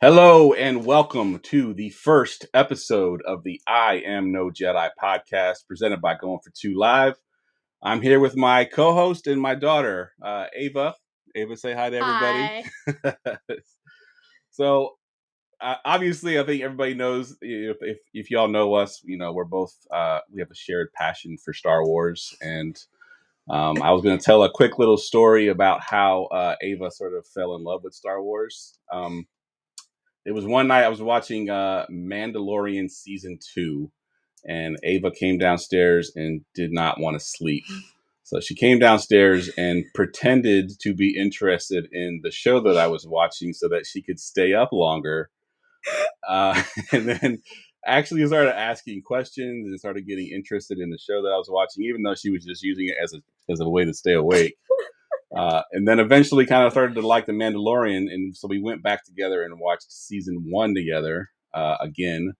Hello and welcome to the first episode of the I Am No Jedi podcast presented by Going For2 Live. I'm here with my co-host and my daughter, Ava. Ava, say hi to everybody. Hi. So, obviously, I think everybody knows, if y'all know us, we're both, we have a shared passion for Star Wars. And I was going to tell a quick little story about how Ava sort of fell in love with Star Wars. It was one night I was watching Mandalorian season 2, and Ava came downstairs and did not want to sleep. So she came downstairs and pretended to be interested in the show that I was watching so that she could stay up longer. And then actually started asking questions and started getting interested in the show that I was watching, even though she was just using it as a way to stay awake. And then eventually kind of started to like The Mandalorian. And so we went back together and watched season 1 together again.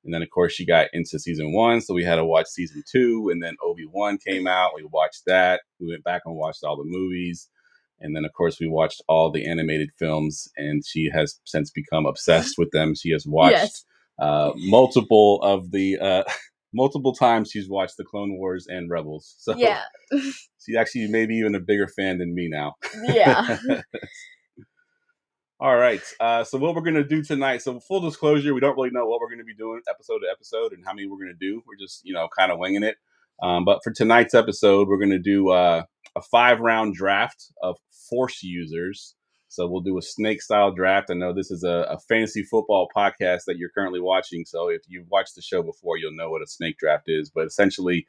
And then, of course, she got into season 1. So we had to watch season 2. And then Obi-Wan came out. We watched that. We went back and watched all the movies. And then, of course, we watched all the animated films. And she has since become obsessed with them. She has watched multiple of the... multiple times she's watched the Clone Wars and Rebels. So Yeah. she's actually maybe even a bigger fan than me now. Yeah. All right. So what we're going to do tonight. So full disclosure, we don't really know what we're going to be doing episode to episode and how many we're going to do. We're just, kind of winging it. But for tonight's episode, we're going to do a 5-round draft of force users. So we'll do a snake style draft. I know this is a fantasy football podcast that you're currently watching. So if you've watched the show before, you'll know what a snake draft is. But essentially,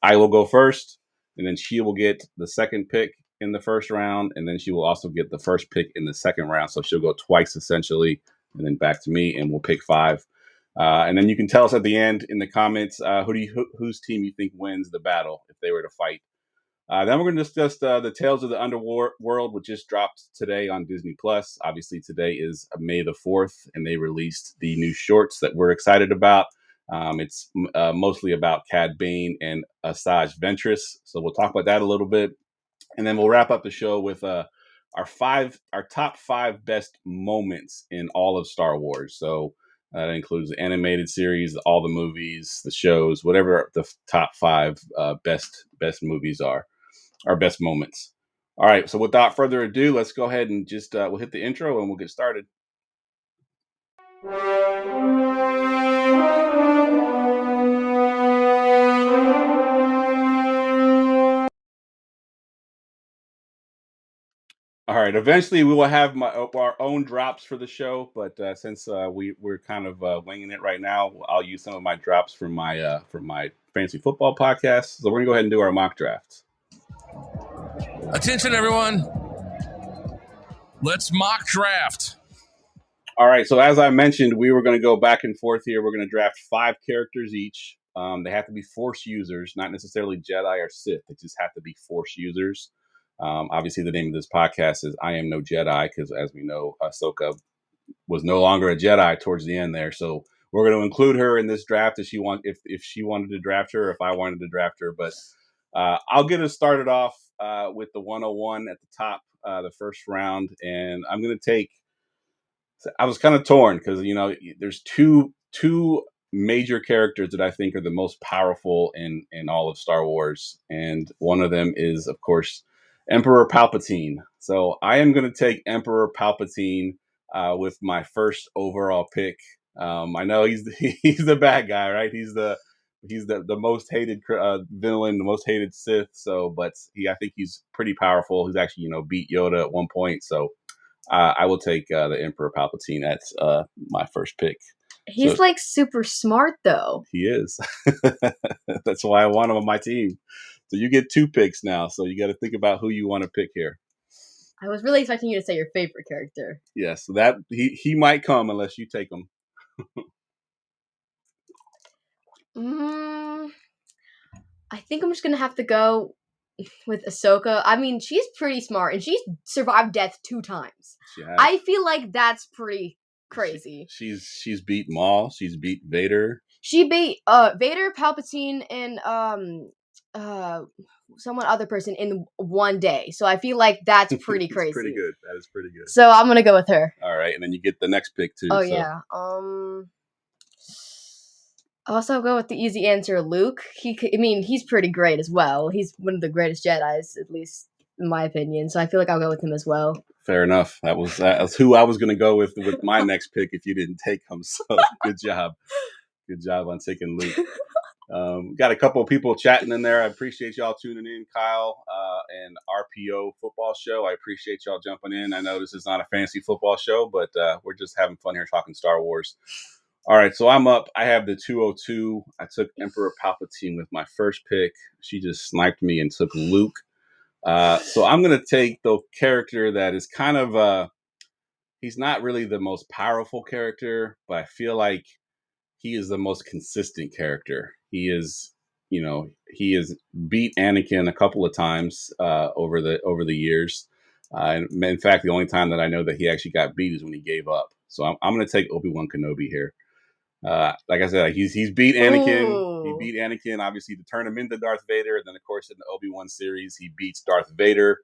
I will go first, and then she will get the second pick in the first round, and then she will also get the first pick in the second round. So she'll go twice essentially, and then back to me, and we'll pick 5. And then you can tell us at the end in the comments whose team you think wins the battle if they were to fight. Then we're going to discuss the Tales of the Underworld, which just dropped today on Disney Plus. Obviously, today is May the 4th, and they released the new shorts that we're excited about. It's mostly about Cad Bane and Asajj Ventress, so we'll talk about that a little bit, and then we'll wrap up the show with our top 5 best moments in all of Star Wars. So that includes the animated series, all the movies, the shows, whatever the top 5 best movies are, our best moments. All right, so without further ado, let's go ahead and just we'll hit the intro and we'll get started. All right. Eventually, we will have our own drops for the show, but since we're kind of winging it right now, I'll use some of my drops from my fantasy football podcast. So we're gonna go ahead and do our mock drafts. Attention, everyone! Let's mock draft. All right. So as I mentioned, we were going to go back and forth here. We're going to draft 5 characters each. They have to be force users, not necessarily Jedi or Sith. They just have to be force users. Obviously, the name of this podcast is I Am No Jedi, because as we know, Ahsoka was no longer a Jedi towards the end there. So we're going to include her in this draft if she wanted to draft her, if I wanted to draft her. But I'll get us started off with the 101 at the top, the first round, and I'm going to take. I was kind of torn because there's two major characters that I think are the most powerful in all of Star Wars, and one of them is, of course, Emperor Palpatine. So I am going to take Emperor Palpatine with my first overall pick. I know he's the bad guy, right? He's the most hated villain, the most hated Sith. So, but I think he's pretty powerful. He's actually beat Yoda at one point. So I will take the Emperor Palpatine at my first pick. He's like super smart, though. He is. That's why I want him on my team. So you get 2 picks now. So you got to think about who you want to pick here. I was really expecting you to say your favorite character. Yes, so that he might come unless you take him. I think I'm just gonna have to go with Ahsoka. I mean, she's pretty smart, and she's survived death 2 times. I feel like that's pretty crazy. She's beat Maul. She's beat Vader. She beat Vader, Palpatine, and someone other person in one day. So I feel like that's pretty crazy. Pretty good. That is pretty good. So I'm gonna go with her. All right, and then you get the next pick too. Oh yeah. Also go with the easy answer, Luke. He's pretty great as well. He's one of the greatest Jedis, at least in my opinion. So I feel like I'll go with him as well. Fair enough. That's who I was going to go with my next pick if you didn't take him. So good job. Good job on taking Luke. Got a couple of people chatting in there. I appreciate y'all tuning in, Kyle and RPO Football Show. I appreciate y'all jumping in. I know this is not a fantasy football show, but we're just having fun here talking Star Wars. All right, so I'm up. I have the 202. I took Emperor Palpatine with my first pick. She just sniped me and took Luke. So I'm going to take the character that is kind of, he's not really the most powerful character, but I feel like he is the most consistent character. He is beat Anakin a couple of times over the years. In fact, the only time that I know that he actually got beat is when he gave up. So I'm going to take Obi-Wan Kenobi here. Like I said, he's beat Anakin. Ooh. He beat Anakin, obviously, to turn him into Darth Vader. And then, of course, in the Obi-Wan series, he beats Darth Vader.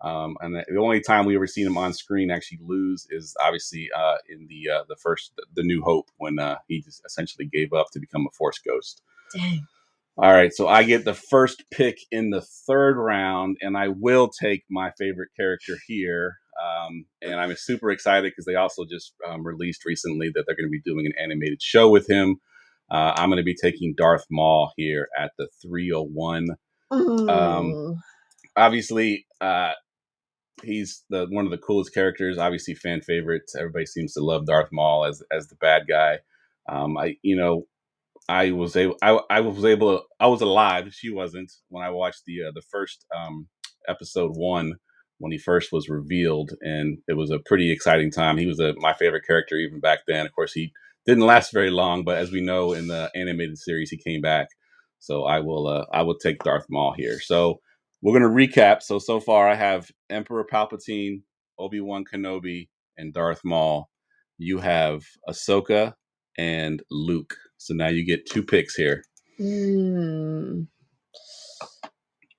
And the only time we ever seen him on screen actually lose is obviously in the New Hope, when he just essentially gave up to become a Force ghost. Dang. All right, so I get the first pick in the third round, and I will take my favorite character here. And I'm super excited because they also just released recently that they're going to be doing an animated show with him. I'm going to be taking Darth Maul here at the 301. Obviously, he's one of the coolest characters. Obviously, fan favorites. Everybody seems to love Darth Maul as the bad guy. I was alive. She wasn't, when I watched the first episode 1 when he first was revealed, and it was a pretty exciting time. He was my favorite character even back then. Of course, he didn't last very long, but as we know in the animated series, he came back. So I will take Darth Maul here. So we're going to recap. So far I have Emperor Palpatine, Obi-Wan Kenobi, and Darth Maul. You have Ahsoka and Luke. So now you get 2 picks here.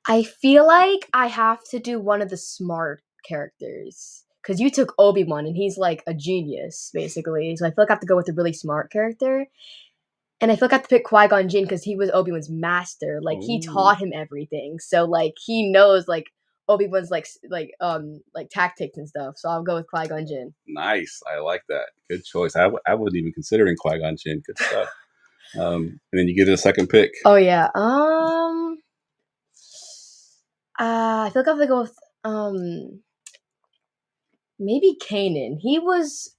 I feel like I have to do one of the smart characters. Because you took Obi-Wan, and he's like a genius, basically. So I feel like I have to go with a really smart character. And I feel like I have to pick Qui-Gon Jinn because he was Obi-Wan's master. Like, he taught him everything. So, like, he knows, like, Obi-Wan's, like tactics and stuff. So I'll go with Qui-Gon Jinn. Nice. I like that. Good choice. I wasn't even considering Qui-Gon Jinn. Good stuff. And then you get a second pick. Oh, yeah. I feel like I have to go with, maybe Kanan. He was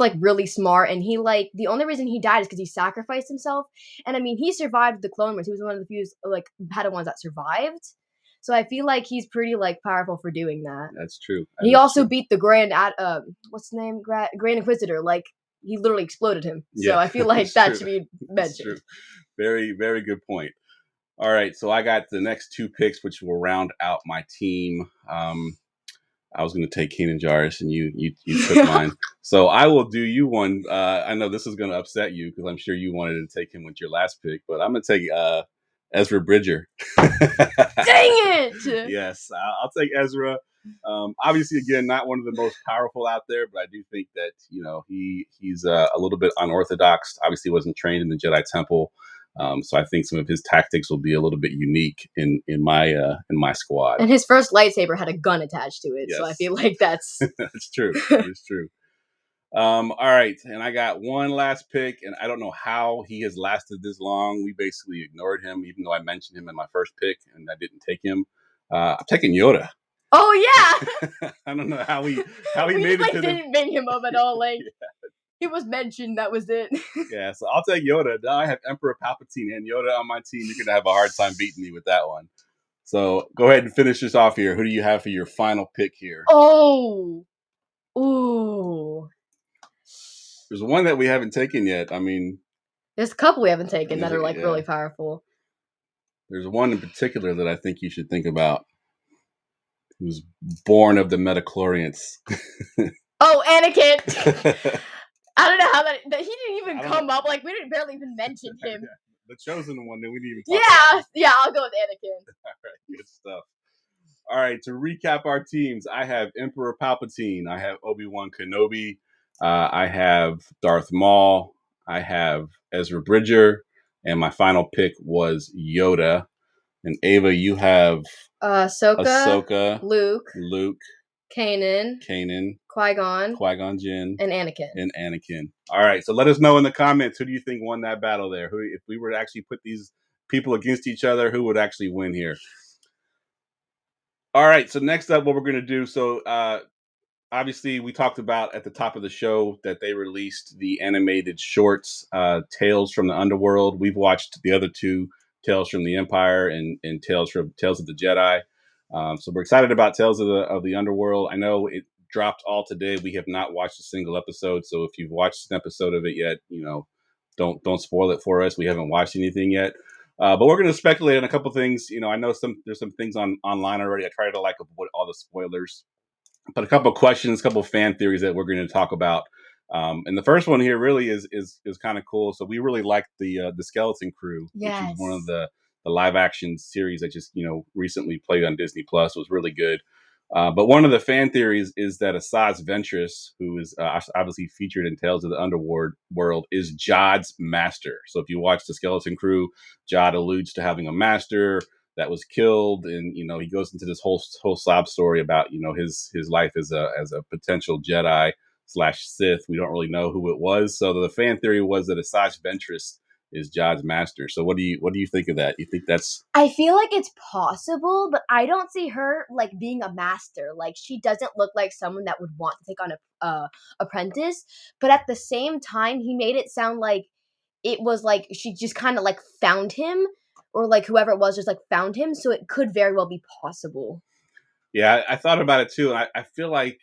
like really smart, and he like the only reason he died is because he sacrificed himself. And I mean, he survived the Clone Wars. He was one of the few like Padawans that survived. So I feel like he's pretty like powerful for doing that. That's true. He also beat the Grand what's the name? Grand Inquisitor. Like, he literally exploded him. So yeah, I feel like that should be mentioned. Very, very good point. All right, so I got the next 2 picks, which will round out my team. I was going to take Kanan Jarrus, and you took mine. So I will do you one. I know this is going to upset you because I'm sure you wanted to take him with your last pick, but I'm going to take Ezra Bridger. Dang it! Yes, I'll take Ezra. Obviously, again, not one of the most powerful out there, but I do think that he's a little bit unorthodox. Obviously, wasn't trained in the Jedi Temple. So I think some of his tactics will be a little bit unique in my squad. And his first lightsaber had a gun attached to it, yes. So I feel like that's that's true. It's true. All right, and I got one last pick, and I don't know how he has lasted this long. We basically ignored him, even though I mentioned him in my first pick, and I didn't take him. I'm taking Yoda. Oh yeah. I don't know how he made it to didn't bring him up at all. Like, yeah. He was mentioned. That was it. Yeah, so I'll take Yoda. Now I have Emperor Palpatine and Yoda on my team. You're gonna have a hard time beating me with that one. So go ahead and finish this off here. Who do you have for your final pick here? Oh, ooh. There's one that we haven't taken yet. I mean, there's a couple we haven't taken that are like really powerful. There's one in particular that I think you should think about. He was born of the Metachlorians. Oh, Anakin. I don't know how that he didn't even come up. Like, we didn't barely even mention him. the chosen one, then we didn't even talk about him. Yeah, I'll go with Anakin. All right, good stuff. All right, to recap our teams, I have Emperor Palpatine, I have Obi-Wan Kenobi, I have Darth Maul, I have Ezra Bridger, and my final pick was Yoda. And Ava, you have Ahsoka, Luke, Kanan, Qui-Gon Jinn, and Anakin. and Anakin. All right, so let us know in the comments who do you think won that battle there? Who, if we were to actually put these people against each other, who would actually win here? All right, so next up, what we're going to do, so obviously we talked about at the top of the show that they released the animated shorts, Tales from the Underworld. We've watched the other two, Tales from the Empire and Tales of the Jedi. So we're excited about Tales of the Underworld. I know it dropped all today. We have not watched a single episode, so if you've watched an episode of it yet, don't spoil it for us. We haven't watched anything yet. But we're going to speculate on a couple things. I know there's some things online already. I try to avoid all the spoilers, but a couple of questions, a couple of fan theories that we're going to talk about. And the first one here really is kind of cool. So we really liked the Skeleton Crew, which is one of the live action series that just recently played on Disney Plus. Was really good. But one of the fan theories is that Asajj Ventress, who is obviously featured in Tales of the Underworld, is Jod's master. So if you watch the Skeleton Crew, Jod alludes to having a master that was killed, and he goes into this whole sob story about his life as a potential Jedi slash Sith. We don't really know who it was. So the fan theory was that Asajj Ventress is Jod's master. So what do you think of that? You think that's? I feel like it's possible, but I don't see her being a master. Like, she doesn't look like someone that would want to take on a apprentice. But at the same time, he made it sound like it was she just kind of found him, or whoever it was just found him. So it could very well be possible. Yeah, I thought about it too, and I feel like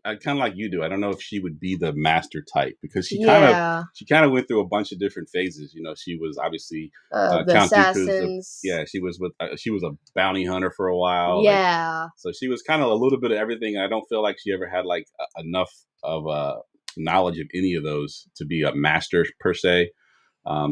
I kind of like you do. I don't know if she would be the master type because she kind of went through a bunch of different phases. She was obviously the Count assassins. She was she was a bounty hunter for a while. Yeah. So she was kind of a little bit of everything. And I don't feel like she ever had enough of knowledge of any of those to be a master per se.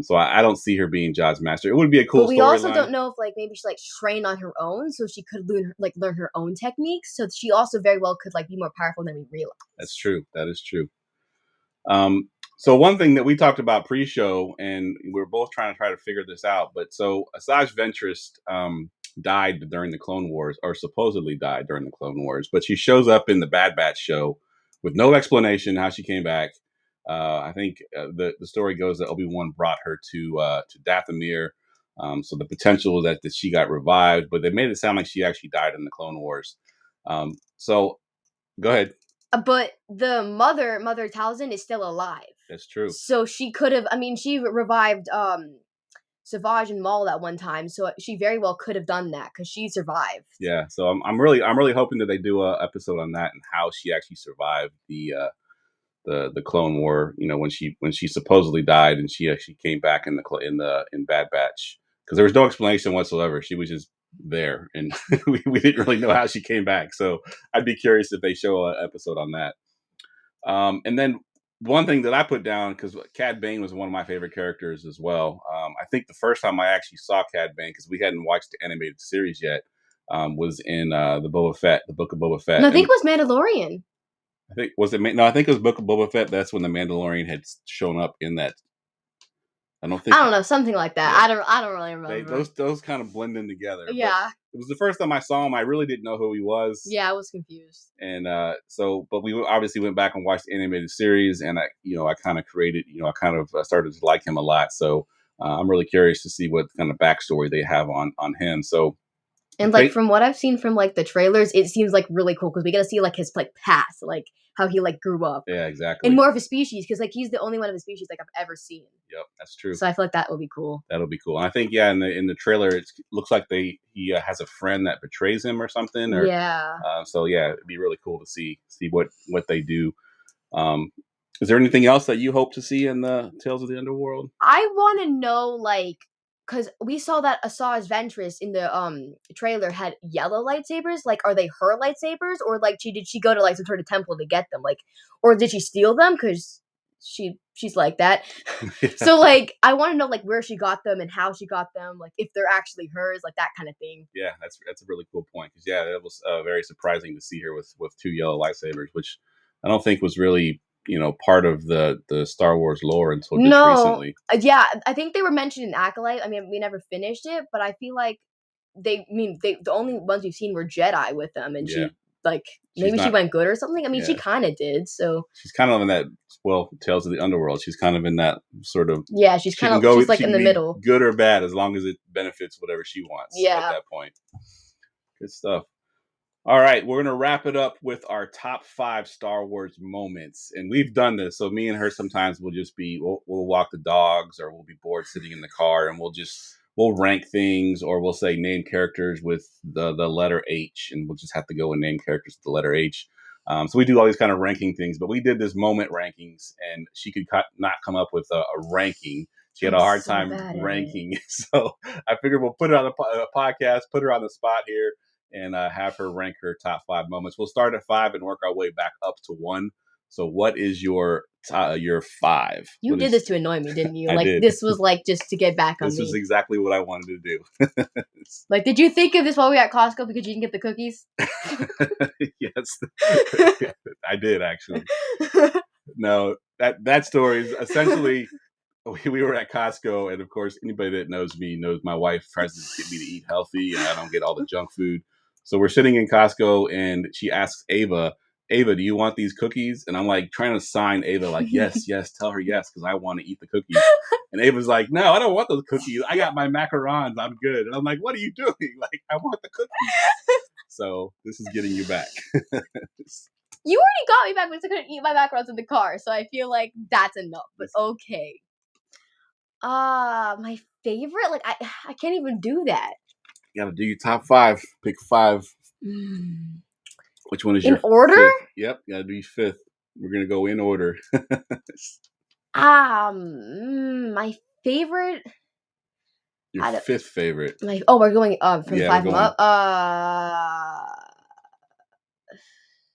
So I don't see her being Jod's master. It would be a cool storyline. But we also don't know if maybe she trained on her own, so she could learn her own techniques. So she also very well could be more powerful than we realize. That's true. That is true. So one thing that we talked about pre-show, and we're both trying to figure this out. But so Asajj Ventress died during the Clone Wars, or supposedly died during the Clone Wars, but she shows up in the Bad Batch show with no explanation how she came back. I think the story goes that Obi-Wan brought her to Dathomir. So the potential is that she got revived, but they made it sound like she actually died in the Clone Wars. So go ahead. But the mother Talzin is still alive. That's true. So she could have. I mean, she revived Savage and Maul at one time, so she very well could have done that because she survived. Yeah. So I'm really hoping that they do a episode on that and how she actually survived the Clone War. When she supposedly died and she actually came back in Bad Batch, because there was no explanation whatsoever. She was just there, and we didn't really know how she came back. So I'd be curious if they show an episode on that. And then one thing that I put down, because Cad Bane was one of my favorite characters as well. I think the first time I actually saw Cad Bane, because we hadn't watched the animated series yet, was in the Book of Boba Fett. No, I think it was Mandalorian. I think I think it was Book of Boba Fett. That's when the Mandalorian had shown up in that. I don't know, something like that. Yeah. I don't really remember. Those kind of blend in together. Yeah. It was the first time I saw him. I really didn't know who he was. Yeah, I was confused. And but we obviously went back and watched the animated series, and I kind of started to like him a lot. So I'm really curious to see what kind of backstory they have on him. So, and from what I've seen from the trailers, it seems really cool because we get to see his past, how he grew up. Yeah, exactly. And more of his species, because he's the only one of his species I've ever seen. Yep, that's true. So I feel like that will be cool. That'll be cool. And I think in the trailer it looks like he has a friend that betrays him or something. So yeah, it'd be really cool to see what they do. Is there anything else that you hope to see in the Tales of the Underworld? I want to know because we saw that Asajj Ventress in the trailer had yellow lightsabers. Are they her lightsabers, or did she go to some sort of temple to get them? Or did she steal them? Because she's like that. So like I want to know like where she got them and how she got them, like if they're actually hers, like that kind of thing. Yeah, that's a really cool point because that was very surprising to see her with two yellow lightsabers, which I don't think was really part of the Star Wars lore until just recently. Yeah, I think they were mentioned in Acolyte. I mean, we never finished it, but I feel like the only ones we've seen were Jedi with them, and she like maybe she went good or something. I mean, she kind of did. So she's kind of in that Tales of the Underworld. She's kind of in that sort of she's like in the middle, good or bad, as long as it benefits whatever she wants. At that point, good stuff. All right, we're gonna wrap it up with our top 5 Star Wars moments, and we've done this. So me and her sometimes will just we'll walk the dogs, or we'll be bored sitting in the car, and we'll rank things, or we'll say name characters with the letter H, and we'll just have to go and name characters with the letter H. So we do all these kind of ranking things, but we did this moment rankings, and she could not come up with a ranking. She had a hard time ranking, so I figured we'll put it on a podcast, put her on the spot here, and have her rank her top 5 moments. We'll start at 5 and work our way back up to 1. So what is your 5? You did this to annoy me, didn't you? I did. This was like just to get back on me. This is exactly what I wanted to do. Like, did you think of this while we were at Costco because you didn't get the cookies? Yes, I did actually. No, that story is essentially we were at Costco, and of course, anybody that knows me knows my wife tries to get me to eat healthy, and I don't get all the junk food. So we're sitting in Costco, and she asks Ava, do you want these cookies? And I'm like trying to sign Ava, like, yes, tell her yes, because I want to eat the cookies. And Ava's like, no, I don't want those cookies. I got my macarons. I'm good. And I'm like, what are you doing? Like, I want the cookies. So this is getting you back. You already got me back because I couldn't eat my macarons in the car. So I feel like that's enough. But okay. My favorite? Like, I can't even do that. You gotta do your top 5. Pick 5. Which one is in order? 5th? Yep, you gotta do your 5th. We're gonna go in order. My favorite. Your 5th favorite. We're going from 5 up.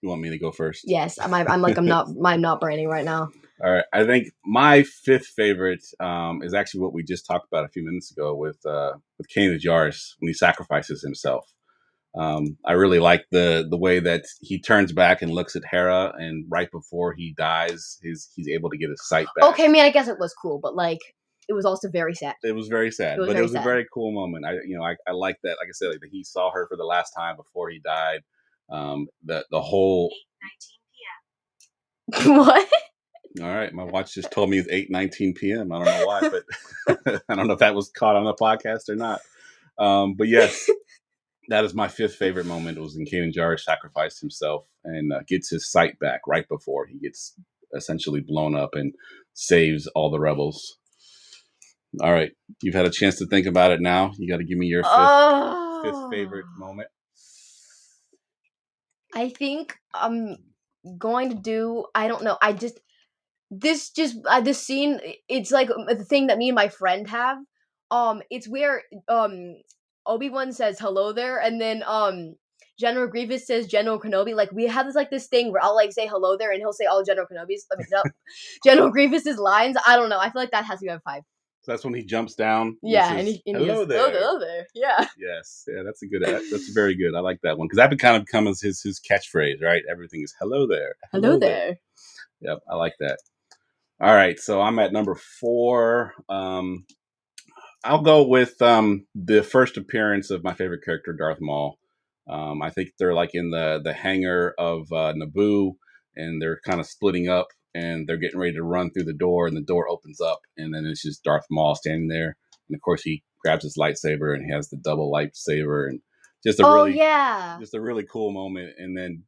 You want me to go first? Yes, I'm not branding right now. All right, I think my 5th favorite is actually what we just talked about a few minutes ago with Kanan Jarrus when he sacrifices himself. I really like the way that he turns back and looks at Hera, and right before he dies, he's able to get his sight back. Okay, man, I guess it was cool, but like it was also very sad. It was very sad, but it was a very cool moment. I like that. Like I said, that he saw her for the last time before he died. The whole 8:19 p.m. What? All right, my watch just told me it's 8:19 p.m. I don't know why, but I don't know if that was caught on the podcast or not. But yes, that is my 5th favorite moment. It was when Kanan Jarrus sacrificed himself and gets his sight back right before he gets essentially blown up and saves all the rebels. All right, you've had a chance to think about it now. You got to give me your 5th favorite moment. I think I'm going to do. I don't know. This scene. It's like the thing that me and my friend have. It's where Obi-Wan says hello there, and then General Grievous says General Kenobi. Like we have this thing where I'll like say hello there, and he'll say all General Kenobi's. General Grievous' lines. I don't know. I feel like that has to be on 5. So that's when he jumps down. Yeah, and he hello goes, there. Hello there. Yeah. Yes, yeah, that's very good. I like that one because that kind of becomes his catchphrase, right? Everything is hello there. Hello there. Yep, I like that. All right, so I'm at number 4. I'll go with the first appearance of my favorite character, Darth Maul. I think they're like in the hangar of Naboo, and they're kind of splitting up, and they're getting ready to run through the door, and the door opens up, and then it's just Darth Maul standing there, and of course he grabs his lightsaber, and he has the double lightsaber, and just a really cool moment. And then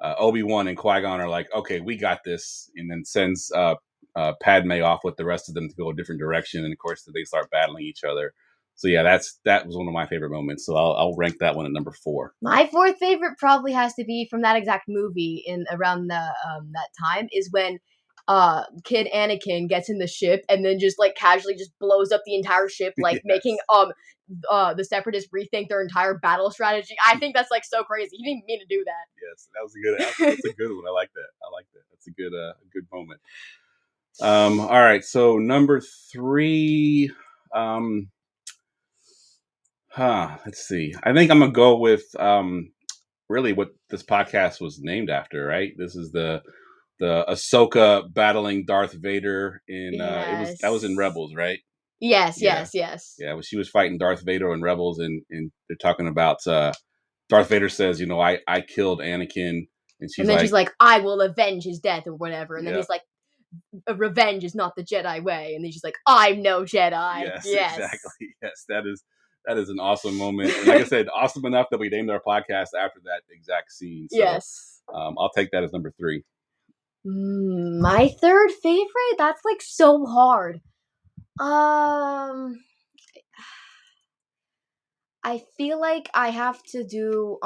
Obi-Wan and Qui-Gon are like, okay, we got this, and then sends Padme off with the rest of them to go a different direction, and of course they start battling each other. So yeah, that was one of my favorite moments. So I'll rank that one at number 4. My 4th favorite probably has to be from that exact movie in around the that time is when kid Anakin gets in the ship and then just like casually just blows up the entire ship, like Yes. making the separatists rethink their entire battle strategy. I think that's like so crazy. He didn't mean to do that. Yes, that was a good. That's a good one. I like that. That's a good moment. All right, so number 3. Let's see. I think I'm gonna go with really what this podcast was named after. Right. This is the Ahsoka battling Darth Vader in. That was in Yes. Rebels, right? Yes, Yeah. yes, yes. Yeah, when she was fighting Darth Vader in Rebels, and they're talking about Darth Vader says, I killed Anakin, and And she's then she's like, like, I will avenge his death or whatever. And then yeah, he's like, revenge is not the Jedi way. And then she's like, I'm no Jedi. yes, Yes. exactly, yes, that is an awesome moment, and like I said, awesome enough that we named our podcast after that exact scene. So, Yes. I'll take that as number 3. My third favorite? That's like so hard. Um, I feel like I have to do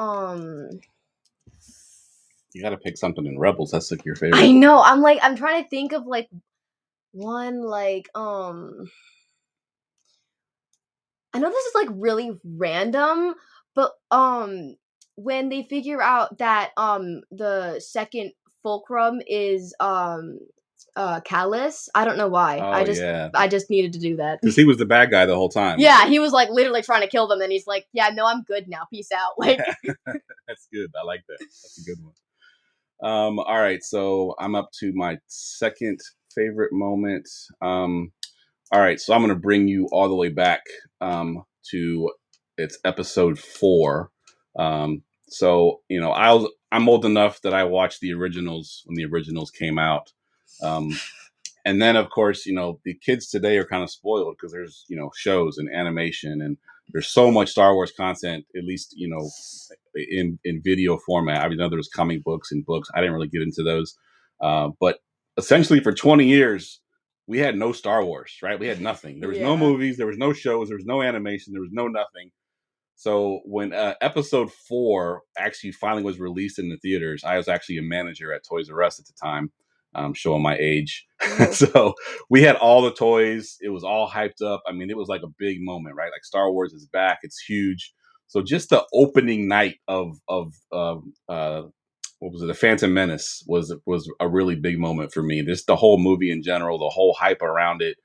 You got to pick something in Rebels. That's like your I favorite. know. I'm trying to think of like one like I know this is like really random, but when they figure out that the second fulcrum is Callus, I don't know why. Oh yeah, I just needed to do that. because he was the bad guy the whole time. Yeah, Right? he was like literally trying to kill them, then he's like, "Yeah, no, I'm good now. Peace out." Like Yeah, that's good. I like that. That's a good one. All right, so I'm up to my second favorite moment. All right, so I'm going to bring you all the way back to it's episode 4. I'm old enough that I watched the originals when the originals came out. And then of course the kids today are kind of spoiled because there's shows and animation, and there's so much Star Wars content, at least in video format. I mean, know there was comic books and books. I didn't really get into those, but essentially for 20 years we had no Star Wars, right? We had nothing. There was no yeah. movies, there was no shows, there was no animation, there was no nothing. So when episode 4 actually finally was released in the theaters, I was actually a manager at Toys R Us at the time, showing my age. Oh. So we had all the toys. It was all hyped up. I mean, it was like a big moment, right? Like Star Wars is back. It's huge. So just the opening night of what was it? The Phantom Menace was a really big moment for me. Just the whole movie in general, the whole hype around it.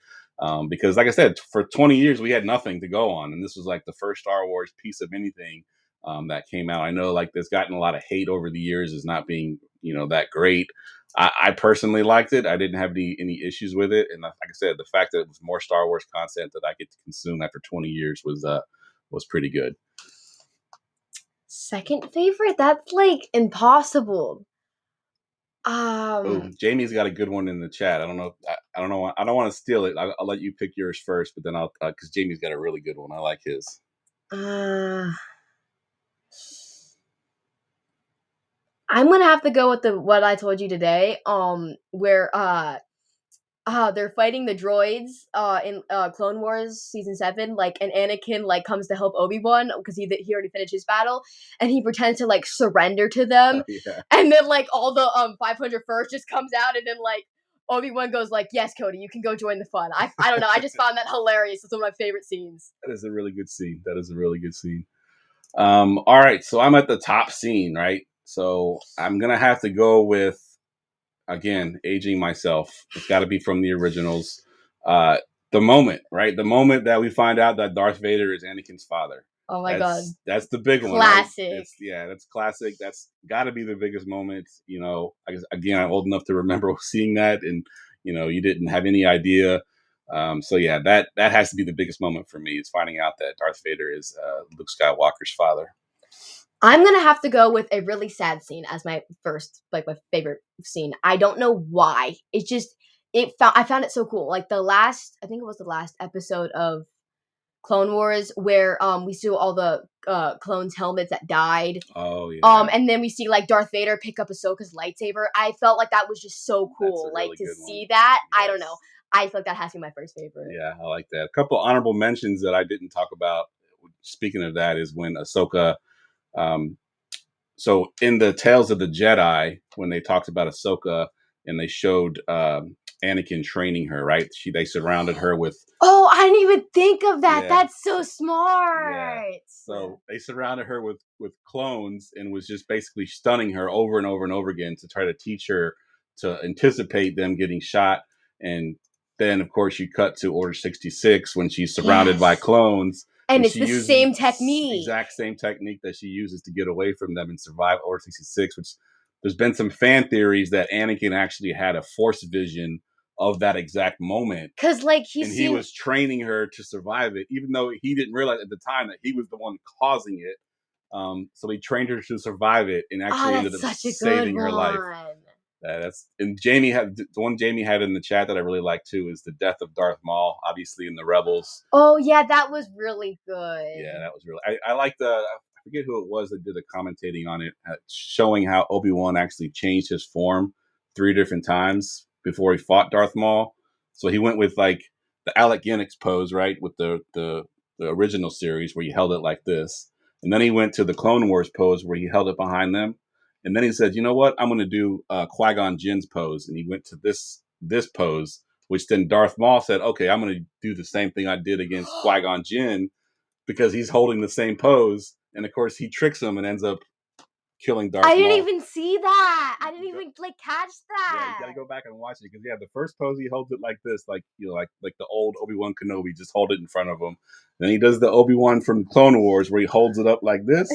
Because, like I said, for 20 years we had nothing to go on, and this was like the first Star Wars piece of anything that came out. I know, like, there's gotten a lot of hate over the years as not being, that great. I personally liked it. I didn't have any issues with it, and like I said, the fact that it was more Star Wars content that I get to consume after 20 years was pretty good. Second favorite? That's like impossible. Oh, Jamie's got a good one in the chat. I don't know. I don't know. I don't want to steal it. I'll let you pick yours first, but then I'll because Jamie's got a really good one. I like his. uh I'm gonna have to go with the what I told you today. Where they're fighting the droids in Clone Wars season 7, like, and Anakin like comes to help Obi-Wan because he already finished his battle, and he pretends to like surrender to Oh them, yeah. and then like all the 501st just comes out, and then like Obi-Wan goes like, "Yes, Cody, you can go join the fun." I don't know. I just found that hilarious. It's one of my favorite scenes. That is a really good scene. That is a really good scene. All right, so I'm at the top scene, right? So I'm gonna have to go with, again, aging myself. It's got to be from the originals. Uh, the moment, right? The moment that we find out that Darth Vader is Anakin's father. Oh my god, That's the big one, right? classic. That's classic. That's got to be the biggest moment. I guess, again, I'm old enough to remember seeing that, and you didn't have any idea. So yeah, that has to be the biggest moment for me, is finding out that Darth Vader is Luke Skywalker's father. I'm gonna have to go with a really sad scene as my first, like, my favorite scene. I don't know why. It's just I found it so cool. Like I think it was the last episode of Clone Wars where we see all the clones' helmets that died. Oh yeah, And then we see like Darth Vader pick up Ahsoka's lightsaber. I felt like that was just so that's a cool. Like really to good one. see that, I don't know. Yes. I feel like that has to be my first favorite. Yeah, I like that. A couple honorable mentions that I didn't talk about. Speaking of that, is when Ahsoka. Um, so in the Tales of the Jedi, when they talked about Ahsoka and they showed Anakin training her. Right? They surrounded her with. Oh, I didn't even think of that. Yeah. That's so smart. Yeah. So they surrounded her with clones and was just basically stunning her over and over and over again to try to teach her to anticipate them getting shot. And then, of course, you cut to Order 66 when she's surrounded by clones. And it's she the uses same technique. Exact same technique that she uses to get away from them and survive Order 66, which there's been some fan theories that Anakin actually had a force vision of that exact moment. Because, like, he was training her to survive it, even though he didn't realize at the time that he was the one causing it. So he trained her to survive it and actually ended up saving her life. And Jamie had the one Jamie had in the chat that I really like too is the death of Darth Maul, obviously in the Rebels. Oh yeah, that was really good. Yeah, that was really. I like I forget who it was that did the commentating on it, showing how Obi-Wan actually changed his form 3 different times before he fought Darth Maul. So he went with like the Alec Guinness pose, right, with the original series where he held it like this, and then he went to the Clone Wars pose where he held it behind them, and then he said, "You know what? I'm going to do Qui-Gon Jinn's pose," and he went to this pose, which then Darth Maul said, "Okay, I'm going to do the same thing I did against Qui-Gon Jinn." Because he's holding the same pose, and of course he tricks him and ends up killing Darth Maul. I didn't even see that. I didn't even catch that. Yeah, you gotta go back and watch it because the first pose he holds it like this, like like the old Obi-Wan Kenobi, just hold it in front of him. Then he does the Obi-Wan from Clone Wars where he holds it up like this,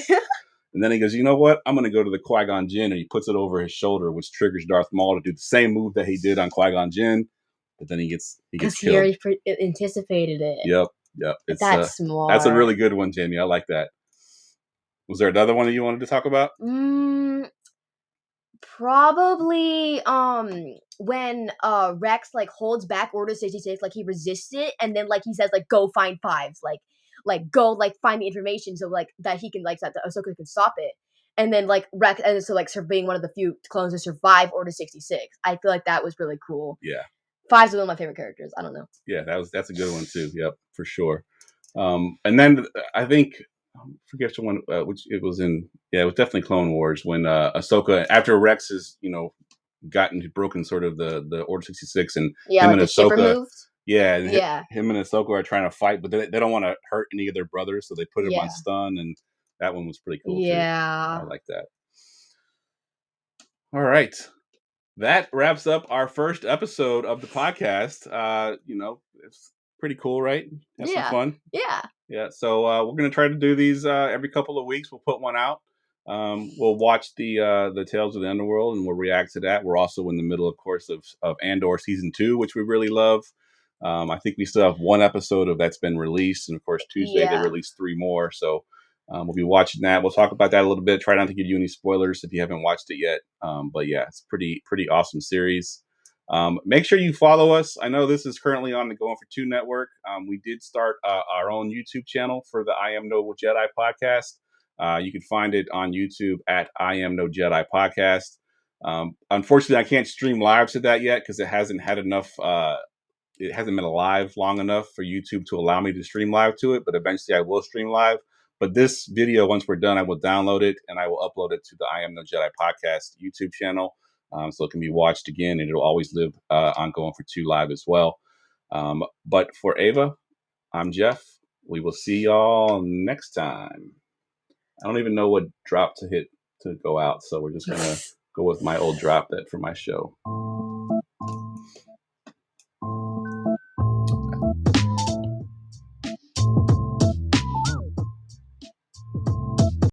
and then he goes, "You know what? I'm gonna go to the Qui-Gon Jinn," and he puts it over his shoulder, which triggers Darth Maul to do the same move that he did on Qui-Gon Jinn. But then he gets killed because he already anticipated it. Yep. That's smart. That's a really good one, Jamie. I like that. Was there another one that you wanted to talk about? Probably when Rex holds back Order 66, he resists it, and then he says go find fives, go find the information so that he can that Ahsoka can stop it. And then Rex and so being one of the few clones to survive Order 66. I feel that was really cool. Yeah. Five's one of my favorite characters. I don't know. Yeah, that's a good one too. Yep, for sure. And then I think I forget which one, which it was in. Yeah, it was definitely Clone Wars when Ahsoka, after Rex has broken sort of the Order 66 and him and Ahsoka. Yeah, him and Ahsoka are trying to fight, but they don't want to hurt any of their brothers, so they put him on stun, and that one was pretty cool too. I like that. All right. That wraps up our first episode of the podcast. It's pretty cool, right? Have some fun. Yeah. So we're gonna try to do these every couple of weeks. We'll put one out. We'll watch the Tales of the Underworld and we'll react to that. We're also in the middle, of course, of Andor season 2, which we really love. I think we still have one episode of that's been released, and of course Tuesday they released 3 more. So we'll be watching that. We'll talk about that a little bit. Try not to give you any spoilers if you haven't watched it yet. But yeah, it's pretty awesome series. Make sure you follow us. I know this is currently on the GoingFor2 network. We did start our own YouTube channel for the I Am No Jedi podcast. You can find it on YouTube at I Am No Jedi podcast. Unfortunately, I can't stream live to that yet because it hasn't had enough. It hasn't been alive long enough for YouTube to allow me to stream live to it, but eventually I will stream live. But this video, once we're done, I will download it and I will upload it to the I Am No Jedi podcast YouTube channel. So it can be watched again, and it'll always live on GoingFor2 live as well. But for Ava, I'm Geoff. We will see y'all next time. I don't even know what drop to hit to go out, so we're just going to go with my old drop that for my show.